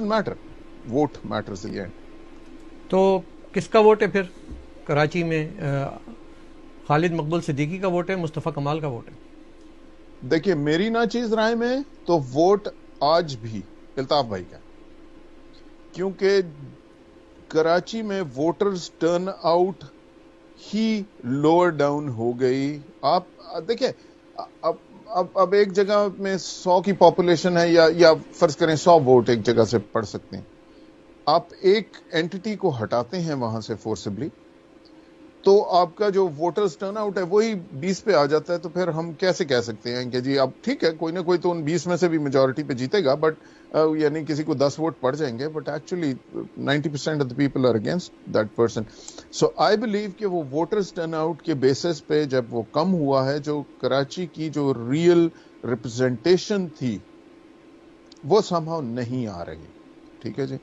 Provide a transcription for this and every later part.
doesn't matter. Vote matters in the end. تو کس کا ووٹ ہے پھر کراچی میں؟ خالد مقبول صدیقی کا ووٹ ہے، مصطفیٰ کمال کا ووٹ ہے؟ دیکھیے میری ناچیز رائے میں تو ووٹ آج بھی الطاف بھائی کا، کیونکہ کراچی میں ووٹرز ٹرن آؤٹ ہی لوور ڈاؤن ہو گئی. آپ دیکھیں اب ایک جگہ میں 100 کی پاپولیشن ہے یا فرض کریں 100 ووٹ ایک جگہ سے پڑ سکتے ہیں. آپ ایک اینٹی کو ہٹاتے ہیں وہاں سے فورسبلی تو آپ کا جو ووٹرز ٹرن آؤٹ ہے وہی 20 پہ آ جاتا ہے. تو پھر ہم کیسے کہہ سکتے ہیں کہ جی اب ٹھیک ہے کوئی نہ کوئی تو ان 20 میں سے بھی میجورٹی پہ جیتے گا، بٹ یعنی کسی کو 10 ووٹ پڑ جائیں گے، but actually 90% of the people are against that person. So I believe کہ وہ ووٹرز ٹرن آؤٹ کے بیسس پہ جب وہ کم ہوا ہے، جو کراچی کی جو ریئل ریپرزنٹیشن تھی وہ somehow نہیں آ رہی. ٹھیک ہے جی،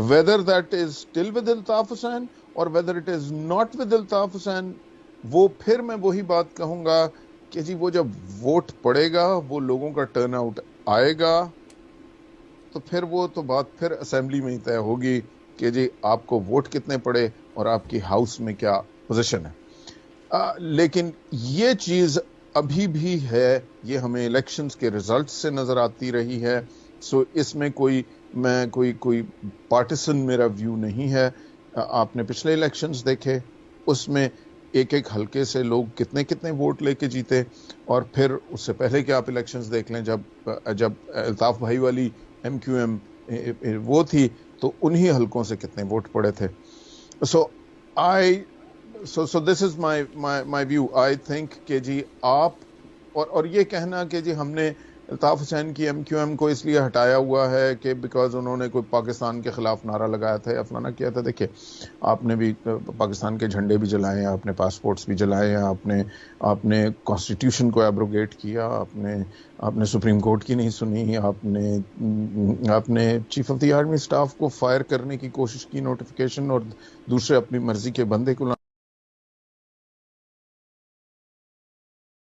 whether that is still with Altaf Hussain اور whether it is not with Altaf Hussain, وہ پھر میں وہی بات کہوں گا کہ جی وہ جب ووٹ پڑے گا، وہ لوگوں کا ٹرن آؤٹ آئے گا، تو پھر وہ تو بات پھر اسمبلی میں ہی طے ہوگی کہ جی آپ کو ووٹ کتنے پڑے اور آپ کی ہاؤس میں کیا پوزیشن ہے. لیکن یہ چیز ابھی بھی ہے، یہ ہمیں الیکشنز کے ریزلٹ سے نظر آتی رہی ہے. سو اس میں کوئی پارٹیسن میرا ویو نہیں ہے. آپ نے پچھلے الیکشنز دیکھے، اس میں ایک حلقے سے لوگ کتنے ووٹ لے کے جیتے، اور پھر اس سے پہلے کہ آپ الیکشنز دیکھ لیں جب الطاف بھائی والی ایم کیو ایم وہ تھی تو انہی حلقوں سے کتنے ووٹ پڑے تھے. So this is my view. I think کہ جی آپ اور یہ کہنا کہ جی ہم نے الطاف حسین کی ایم کیو ایم کو اس لیے ہٹایا ہوا ہے کہ بیکاز انہوں نے کوئی پاکستان کے خلاف نعرہ لگایا تھا یا فلانا کیا تھا. دیکھیں آپ نے بھی پاکستان کے جھنڈے بھی جلائے ہیں، آپ نے پاسپورٹس بھی جلائے ہیں، آپ نے کانسٹیٹیوشن کو ایبروگیٹ کیا، آپ نے سپریم کورٹ کی نہیں سنی، آپ نے chief of the army staff کو فائر کرنے کی کوشش کی، نوٹیفیکیشن، اور دوسرے اپنی مرضی کے بندے کو